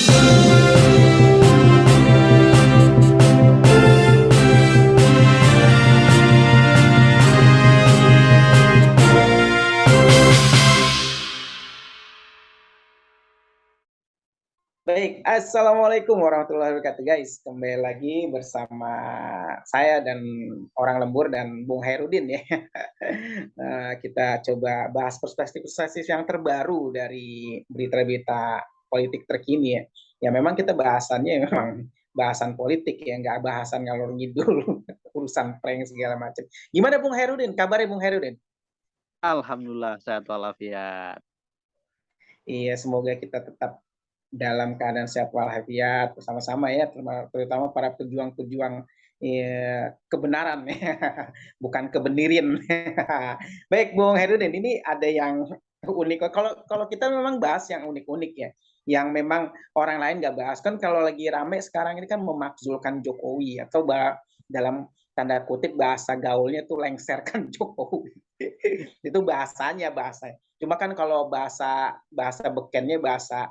Baik, Assalamualaikum warahmatullahi wabarakatuh guys. Kembali lagi bersama saya dan orang lembur dan Bung Hairudin ya. Kita coba bahas perspektif-perspektif yang terbaru dari berita-berita politik terkini ya. Ya memang kita bahasannya memang bahasan politik ya, nggak bahasan ngalor ngidul, urusan prank segala macam. Gimana Bung Hairudin? Kabarnya Bung Hairudin? Alhamdulillah sehat walafiat. Iya, semoga kita tetap dalam keadaan sehat walafiat bersama-sama ya, terutama para pejuang-pejuang ya, kebenaran ya, bukan kebenirin. Baik, Bung Herudin, ini ada yang unik. Kalau kalau kita memang bahas yang unik-unik ya, yang memang orang lain nggak bahas kan. Kalau lagi rame sekarang ini kan memakzulkan Jokowi atau dalam tanda kutip bahasa gaulnya tuh lengserkan Jokowi. Itu bahasanya. Cuma kan kalau bahasa bahasa bekennya bahasa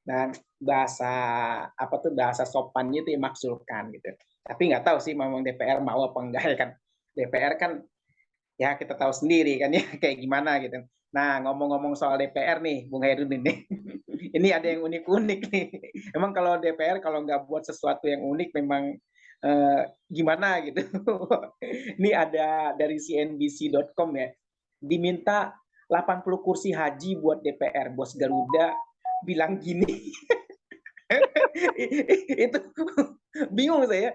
dan bahasa apa tuh bahasa sopannya itu dimaksudkan gitu. Tapi nggak tahu sih memang DPR mau apa enggak ya kan. DPR kan ya kita tahu sendiri kan ya kayak gimana gitu. Nah, ngomong-ngomong soal DPR nih, Bung Herudin nih. Ini ada yang unik-unik nih. Emang kalau DPR kalau nggak buat sesuatu yang unik memang gimana gitu. Ini ada dari CNBC.com ya. Diminta 80 kursi haji buat DPR. Bos Garuda bilang gini. Itu bingung saya,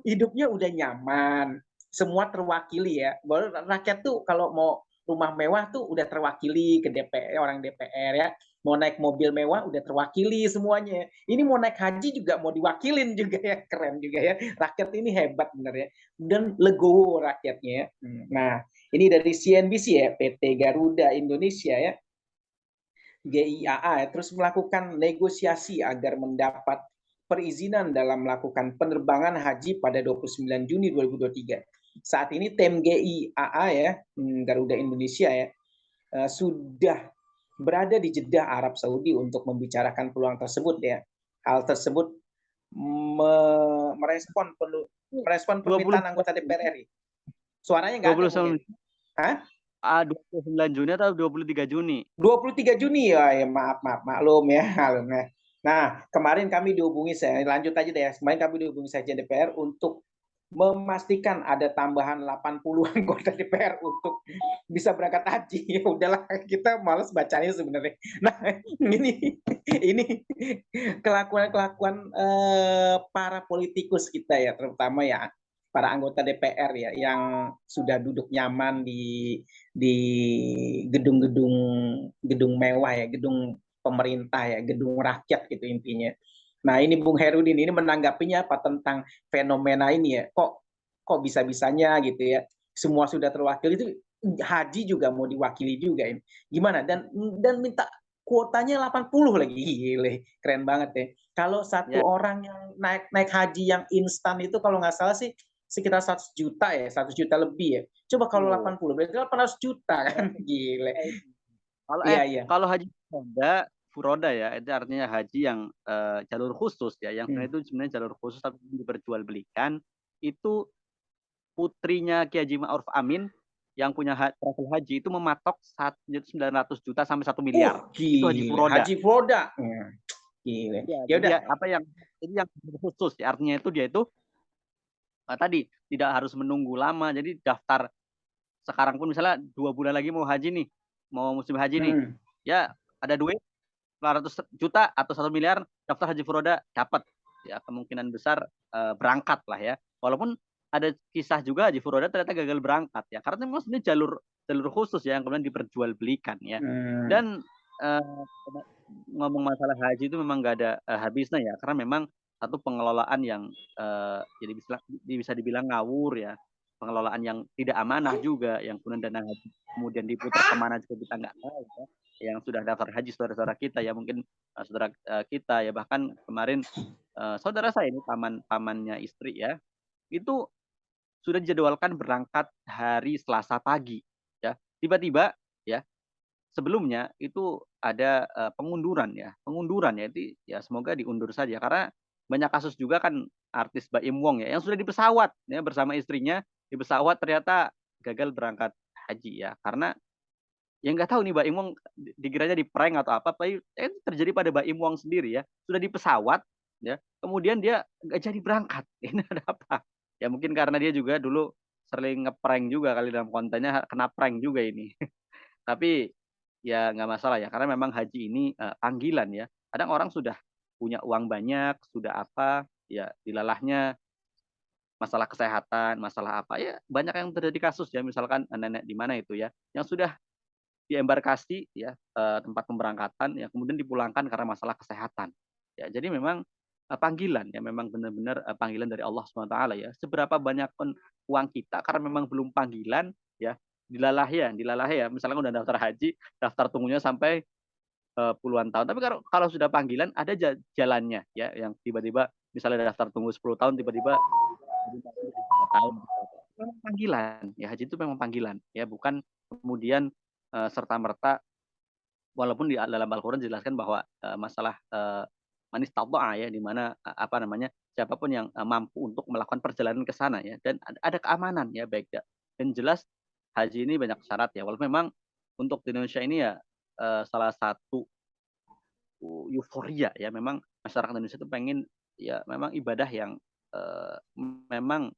hidupnya udah nyaman, semua terwakili ya. Rakyat tuh kalau mau rumah mewah tuh udah terwakili ke DPR, orang DPR ya. Mau naik mobil mewah udah terwakili semuanya. Ini mau naik haji juga mau diwakilin juga ya, keren juga ya. Rakyat ini hebat bener ya. Dan legowo rakyatnya ya. Nah, ini dari CNBC ya, PT Garuda Indonesia ya. GIAA terus melakukan negosiasi agar mendapat perizinan dalam melakukan penerbangan haji pada 29 Juni 2023. Saat ini tim GIAA ya, Garuda Indonesia ya, sudah berada di Jeddah, Arab Saudi untuk membicarakan peluang tersebut ya. Hal tersebut merespon permintaan anggota DPR RI. Suaranya nggak ada mungkin. Hah? 29 Juni atau 23 Juni? 23 Juni ya, maklum ya. Nah, kemarin kami dihubungi saya, lanjut aja deh ya. Kemarin kami dihubungi saja DPR untuk memastikan ada tambahan 80 anggota DPR untuk bisa berangkat haji. Ya udahlah, kita malas bacanya sebenarnya. Nah, ini kelakuan-kelakuan para politikus kita ya, terutama ya para anggota DPR ya yang sudah duduk nyaman di gedung mewah ya, gedung pemerintah ya, gedung rakyat gitu intinya. Nah, ini Bung Herudin ini menanggapinya apa tentang fenomena ini ya? Kok bisa-bisanya gitu ya? Semua sudah terwakili, itu haji juga mau diwakili juga ini. Gimana? Dan minta kuotanya 80 lagi. Gile, keren banget ya. Kalau satu orang yang naik haji yang instan itu kalau nggak salah sih sekitar 100 juta ya, 100 juta lebih ya. Coba kalau 80 berarti 800 juta kan. Gile. Kalau haji furoda ya, itu artinya haji yang jalur khusus ya, yang itu sebenarnya jalur khusus tapi diperjualbelikan. Itu putrinya Ki Haji Ma'ruf Amin yang punya travel haji itu mematok 900 juta sampai 1 miliar. Itu haji furoda. Haji furoda. Gile. Ya udah. Apa yang ini yang khusus ya, artinya itu dia itu tadi tidak harus menunggu lama. Jadi daftar sekarang pun misalnya 2 bulan lagi mau haji nih, mau musim haji nih, ya ada duit 400 juta atau 1 miliar, daftar haji furoda dapat ya, kemungkinan besar berangkat lah ya. Walaupun ada kisah juga haji furoda ternyata gagal berangkat ya, karena memang sebenarnya jalur khusus ya yang kemudian diperjualbelikan ya. Dan ngomong masalah haji itu memang nggak ada habisnya ya, karena memang satu pengelolaan yang jadi bisa dibilang ngawur ya, pengelolaan yang tidak amanah juga, yang kemudian dana haji kemudian diputar kemana juga kita nggak tahu ya. Yang sudah daftar haji saudara-saudara kita ya, mungkin saudara kita ya, bahkan kemarin saudara saya ini pamannya istri ya, itu sudah dijadwalkan berangkat hari Selasa pagi ya, tiba-tiba ya sebelumnya itu ada pengunduran ya. Pengunduran ya, itu ya semoga diundur saja karena banyak kasus juga kan artis Baim Wong ya yang sudah di pesawat ya bersama istrinya di pesawat ternyata gagal berangkat haji ya. Karena ya nggak tahu nih Baim Wong dikiranya di-prank atau apa, tapi itu terjadi pada Baim Wong sendiri ya. Sudah di pesawat ya, kemudian dia nggak jadi berangkat. Ini ada apa? Ya mungkin karena dia juga dulu sering nge-prank juga kali dalam kontennya kena prank juga ini. Tapi ya nggak masalah ya, karena memang haji ini panggilan ya. Kadang orang sudah punya uang banyak, sudah apa, ya dilalahnya masalah kesehatan, masalah apa, ya banyak yang terjadi kasus ya, misalkan nenek di mana itu ya, yang sudah di embarkasi ya, tempat pemberangkatan, ya kemudian dipulangkan karena masalah kesehatan. Ya jadi memang, panggilan ya, memang benar-benar, panggilan dari Allah SWT ya. Seberapa banyak pun uang kita karena memang belum panggilan ya, dilalah ya, misalnya udah daftar haji, daftar tunggunya sampai, puluhan tahun. Tapi kalau kalau sudah panggilan ada jalannya ya, yang tiba-tiba misalnya daftar tunggu 10 tahun, tiba-tiba jadi 5 tahun. Memang panggilan, ya haji itu memang panggilan, ya bukan kemudian, serta-merta walaupun di dalam Al-Qur'an dijelaskan bahwa, masalah, man istata'a ya, di mana, apa namanya, siapapun yang, mampu untuk melakukan perjalanan ke sana ya, dan ada keamanan ya, baik ya dan jelas haji ini banyak syarat ya, walaupun memang untuk di Indonesia ini ya, salah satu euforia ya, memang masyarakat Indonesia itu pengen ya memang ibadah yang, memang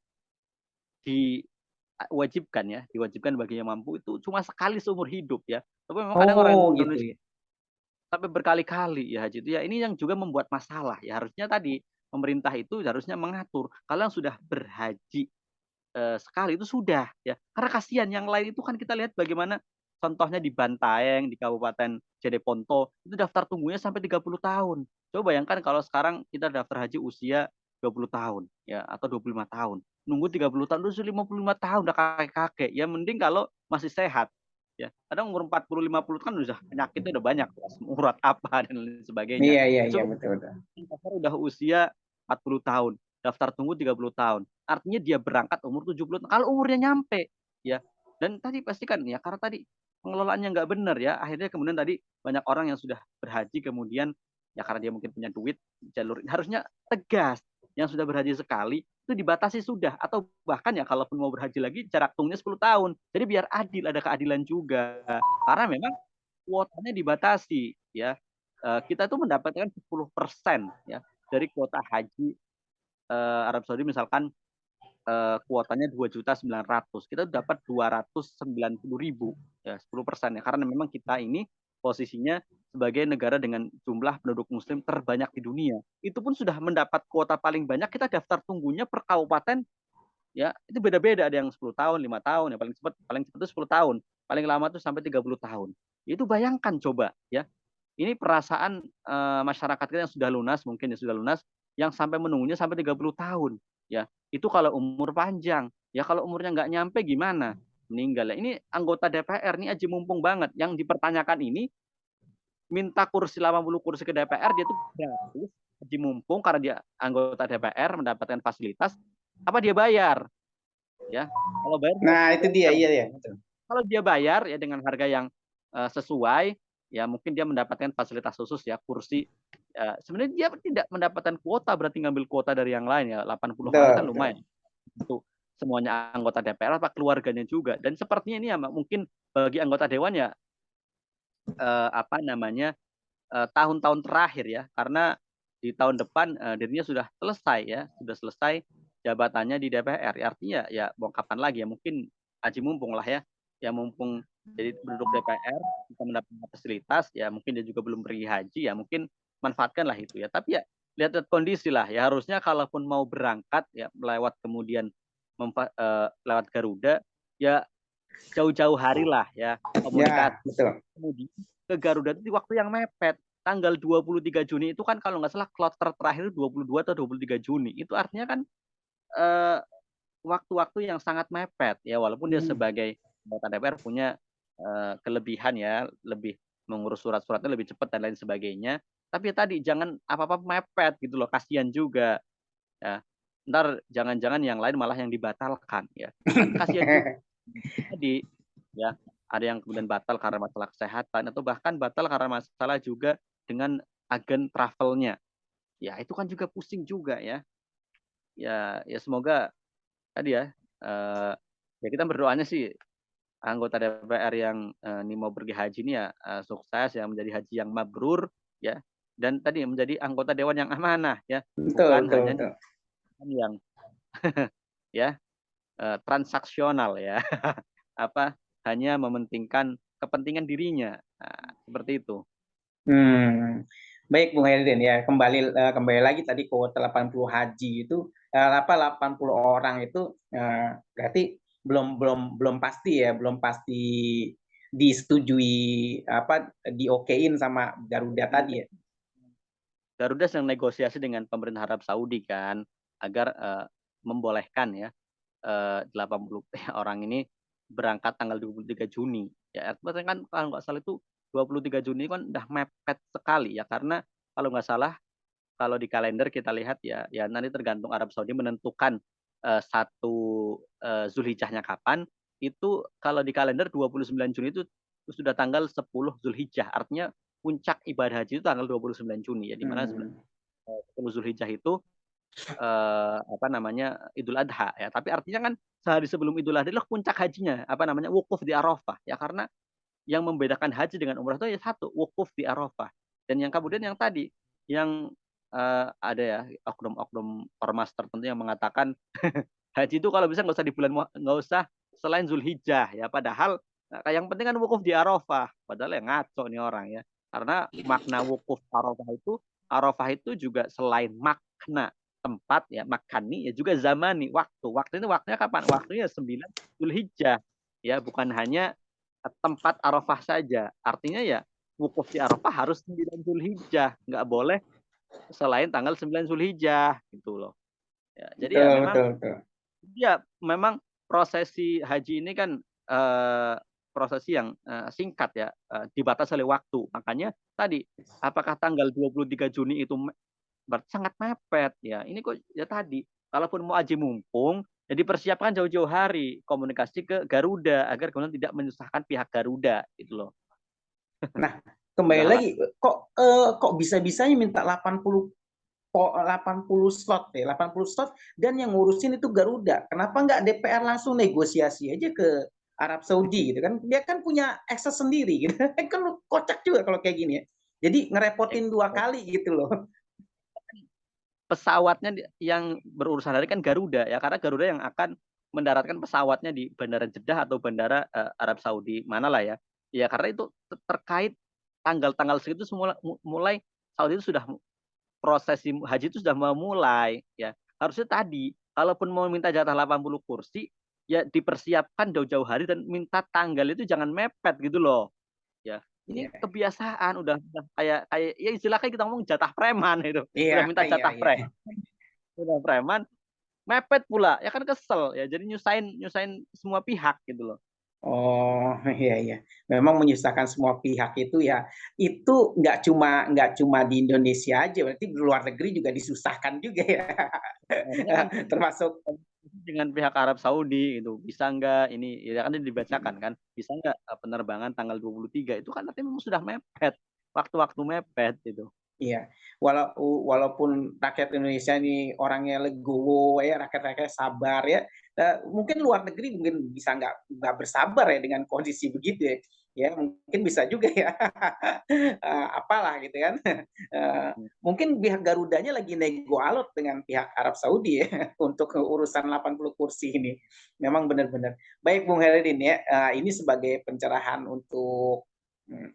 diwajibkan ya, diwajibkan bagi yang mampu itu cuma sekali seumur hidup ya. Tapi memang kadang orang Oh gitu Indonesia ya. sampai berkali-kali ya haji itu ya, ini yang juga membuat masalah ya. Harusnya tadi pemerintah itu harusnya mengatur kalau yang sudah berhaji, sekali itu sudah ya. Karena kasihan yang lain itu kan kita lihat bagaimana contohnya di Bantaeng, di Kabupaten Jeneponto, itu daftar tunggunya sampai 30 tahun. Coba bayangkan kalau sekarang kita daftar haji usia 20 tahun ya atau 25 tahun. Nunggu 30 tahun, terus 55 tahun udah kakek-kakek. Ya mending kalau masih sehat. Ya, kadang umur 40, 50 kan udah penyakitnya udah banyak, asam urat apa dan lain sebagainya. Iya iya iya, Coba betul betul. daftar udah usia 40 tahun, daftar tunggu 30 tahun. Artinya dia berangkat umur 70 tahun, kalau umurnya nyampe, ya. Dan tadi pastikan ya, karena tadi pengelolaannya nggak benar ya, akhirnya kemudian tadi banyak orang yang sudah berhaji kemudian ya karena dia mungkin punya duit, jalur harusnya tegas. Yang sudah berhaji sekali itu dibatasi sudah atau bahkan ya kalaupun mau berhaji lagi jarak tunggunya 10 tahun. Jadi biar adil, ada keadilan juga. Karena memang kuotanya dibatasi ya. Kita tuh mendapatkan 10% ya dari kuota haji, Arab Saudi misalkan, kuotanya 2.900.000, kita dapat 290.000 ya, 10% ya. Karena memang kita ini posisinya sebagai negara dengan jumlah penduduk muslim terbanyak di dunia. Itu pun sudah mendapat kuota paling banyak, kita daftar tunggunya per kabupaten ya, itu beda-beda, ada yang 10 tahun, 5 tahun, ya paling cepat itu 10 tahun, paling lama tuh sampai 30 tahun. Itu bayangkan coba ya, ini perasaan, masyarakat kita yang sudah lunas, mungkin yang sudah lunas, yang sampai menunggunya sampai 30 tahun, ya. Itu kalau umur panjang, ya kalau umurnya nggak nyampe gimana? Meninggal. Lah ini anggota DPR nih aji mumpung banget, yang dipertanyakan ini minta kursi 80 kursi ke DPR, dia tuh gratis, aji mumpung karena dia anggota DPR mendapatkan fasilitas, apa dia bayar? Ya, kalau bayar Nah itu dia, iya ya. kalau dia bayar ya dengan harga yang, sesuai, ya mungkin dia mendapatkan fasilitas khusus ya, kursi, sebenarnya dia tidak mendapatkan kuota, berarti ngambil kuota dari yang lain ya, 80 kali Betul kan betul. lumayan. Untuk semuanya anggota DPR apa keluarganya juga, dan sepertinya ini ya mungkin bagi anggota dewan ya, apa namanya, tahun-tahun terakhir ya, karena di tahun depan, dirinya sudah selesai ya, sudah selesai jabatannya di DPR. Artinya ya mau kapan lagi ya, mungkin aji mumpung lah ya, ya mumpung jadi penduduk DPR, bisa mendapatkan fasilitas, ya mungkin dia juga belum pergi haji, ya mungkin manfaatkanlah itu ya. Tapi ya lihat-lihat kondisi lah, ya harusnya kalaupun mau berangkat ya lewat kemudian lewat Garuda, ya jauh-jauh hari lah ya Ya komunikasi. betul. Kemudian ke Garuda itu di waktu yang mepet. Tanggal 23 Juni itu kan kalau nggak salah kloter terakhir 22 atau 23 Juni. Itu artinya kan, eee, waktu-waktu yang sangat mepet ya, walaupun dia Hmm. sebagai anggota DPR punya, kelebihan ya, lebih mengurus surat-suratnya lebih cepat dan lain sebagainya. Tapi ya tadi jangan apa-apa mepet gitu loh, kasihan juga ya. Entar jangan-jangan yang lain malah yang dibatalkan ya. Kan kasihan juga tadi ya. ada yang kemudian batal karena masalah kesehatan atau bahkan batal karena masalah juga dengan agen travelnya. Ya itu kan juga pusing juga ya. Ya semoga tadi ya, ya kita berdoanya sih anggota DPR yang, ini mau pergi haji ini ya, sukses ya, menjadi haji yang mabrur ya, dan tadi menjadi anggota dewan yang amanah ya, Betul, bukan betul, hanya betul. yang ya, transaksional ya, apa, hanya mementingkan kepentingan dirinya. Nah, seperti itu. Hmm. Baik Bung Herudin ya, kembali lagi tadi kuota 80 haji itu 80 orang itu berarti belum belum belum pasti ya, belum pasti disetujui apa diokein sama Garuda tadi ya. Garuda sedang negosiasi dengan pemerintah Arab Saudi kan, agar, membolehkan ya, 80 orang ini berangkat tanggal 23 Juni. Ya, artinya kan kalau nggak salah itu 23 Juni kan udah mepet sekali ya, karena kalau nggak salah, kalau di kalender kita lihat ya, ya nanti tergantung Arab Saudi menentukan, 1, Zulhijjahnya kapan, itu kalau di kalender 29 Juni itu sudah tanggal 10 Zulhijjah. Artinya puncak ibadah haji itu tanggal 29 Juni ya, di mana 10 Zulhijjah itu, apa namanya, Idul Adha ya. Tapi artinya kan sehari sebelum Idul Adha adalah puncak hajinya, apa namanya, wukuf di Arafah ya. Karena yang membedakan haji dengan umrah itu ya satu, wukuf di Arafah. Dan yang kemudian yang tadi, yang, ada ya oknum-oknum ormas tertentu yang mengatakan haji itu kalau bisa nggak usah di bulan nggak usah selain Zulhijjah ya. Padahal, yang penting kan wukuf di Arafah. Padahal ya ngaco nih orang ya. Karena makna wukuf Arafah itu juga selain makna tempat ya, makani ya juga zamani, waktu. Waktu itu waktunya kapan? Waktunya 9 Zulhijjah. Ya, bukan hanya tempat Arafah saja. Artinya ya wukuf di Arafah harus 9 Zulhijjah, nggak boleh selain tanggal 9 Zulhijjah gitu loh. Ya, jadi ya Betul, memang betul, betul. ya memang prosesi haji ini kan, eee, prosesi yang, singkat ya, dibatasi oleh waktu. Makanya tadi, apakah tanggal 23 Juni itu berarti sangat mepet ya. Ini kok ya tadi, kalaupun mau aji mumpung, ya dipersiapkan jauh-jauh hari, komunikasi ke Garuda agar kemudian tidak menyusahkan pihak Garuda gitu loh. Nah, kembali Udah lah. lagi kok bisa-bisanya minta 80 slot ya, 80 slot dan yang ngurusin itu Garuda. Kenapa nggak DPR langsung negosiasi aja ke Arab Saudi gitu kan? Dia kan punya akses sendiri gitu. Kan kocak juga kalau kayak gini ya. Jadi ngerepotin dua kali gitu loh. Pesawatnya yang berurusan hari kan Garuda ya, karena Garuda yang akan mendaratkan pesawatnya di Bandara Jeddah atau Bandara, Arab Saudi, manalah ya. Ya karena itu terkait tanggal-tanggal segitu mulai Saudi itu sudah prosesi haji itu sudah memulai ya. Harusnya tadi, kalaupun mau minta jatah 80 kursi, ya dipersiapkan jauh-jauh hari dan minta tanggal itu jangan mepet gitu loh. Ya, ini Iya, kebiasaan udah kayak kayak ya istilahnya kita ngomong jatah preman itu, iya, udah minta iya, jatah iya. udah preman, mepet pula, ya kan kesel ya, jadi nyusahin nyusahin semua pihak gitu loh. Oh, iya, iya. Memang menyusahkan semua pihak itu ya. Itu nggak cuma di Indonesia aja, berarti di luar negeri juga disusahkan juga ya. Nah, ini kan Termasuk dengan pihak Arab Saudi gitu, bisa nggak ini ya kan dibacakan kan, bisa nggak, penerbangan tanggal 23 itu kan artinya memang sudah mepet, waktu-waktu mepet gitu. iya, walaupun rakyat Indonesia ini orangnya legowo ya, rakyat-rakyat sabar ya, mungkin luar negeri mungkin bisa nggak bersabar ya dengan kondisi begitu ya. Ya mungkin bisa juga ya, apalah gitu kan. Mungkin pihak Garudanya lagi nego alot dengan pihak Arab Saudi ya untuk urusan 80 kursi ini. Memang benar-benar. Baik Bung Heridin ya, ini sebagai pencerahan untuk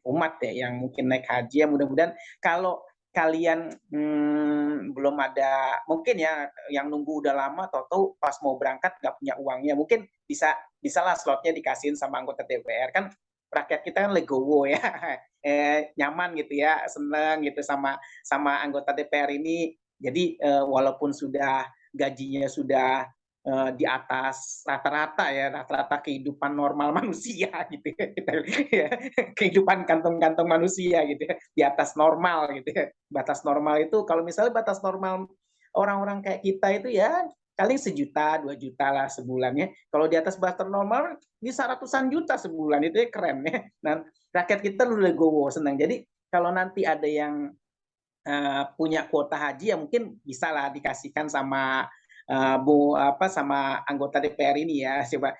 umat ya yang mungkin naik haji ya mudah-mudahan kalau kalian belum ada mungkin ya yang nunggu udah lama tahu-tahu pas mau berangkat nggak punya uangnya mungkin bisalah slotnya dikasihin sama anggota DPR kan rakyat kita kan legowo ya nyaman gitu ya seneng gitu sama sama anggota DPR ini jadi walaupun sudah gajinya sudah di atas rata-rata ya rata-rata kehidupan normal manusia gitu ya, ya kehidupan kantong-kantong manusia gitu ya di atas normal gitu ya batas normal itu kalau misalnya batas normal orang-orang kayak kita itu ya paling sejuta, 2 juta lah sebulannya. Kalau di atas barter normal bisa ratusan juta sebulan, itu ya keren ya. Nah, rakyat kita udah legowo, senang. Jadi kalau nanti ada yang punya kuota haji ya mungkin bisa lah dikasihkan sama sama anggota DPR ini ya. Coba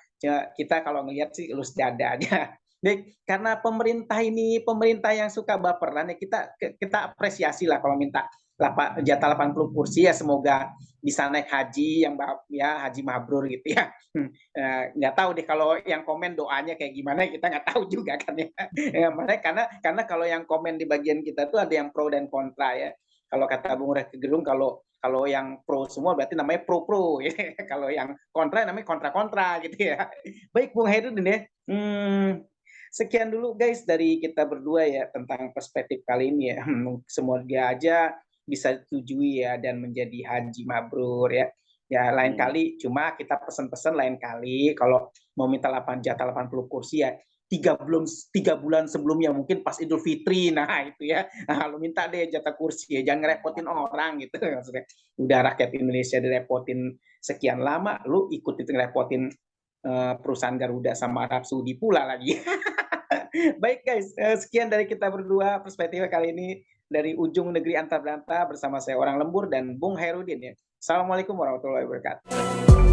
kita kalau ngelihat sih lus dada aja. Baik, karena pemerintah yang suka baperan ya kita apresiasi lah kalau minta jatah 80 kursi ya, semoga bisa naik haji yang ya haji mabrur gitu ya. Nggak tahu deh kalau yang komen doanya kayak gimana, kita nggak tahu juga kan ya. Karena kalau yang komen di bagian kita tuh ada yang pro dan kontra ya. Kalau kata Bung Rocky Gerung, kalau yang pro semua berarti namanya pro-pro ya. Kalau yang kontra namanya kontra-kontra gitu ya. Baik Bung Herudin ya. Sekian dulu guys dari kita berdua ya tentang perspektif kali ini ya. Semoga aja bisa setujui ya dan menjadi haji mabrur ya. Ya lain kali, cuma kita pesan-pesan lain kali kalau mau minta jatah 80 kursi ya 3 bulan sebelumnya, mungkin pas Idul Fitri, nah itu ya, nah, lu minta deh jatah kursi ya, jangan ngerepotin orang gitu maksudnya. Udah rakyat Indonesia direpotin sekian lama, lu ikut itu ngerepotin perusahaan Garuda sama Arab Saudi pula lagi. Baik guys, sekian dari kita berdua perspektif kali ini dari ujung negeri antar berantah bersama saya Orang Lembur dan Bung Herudin ya. Assalamualaikum warahmatullahi wabarakatuh.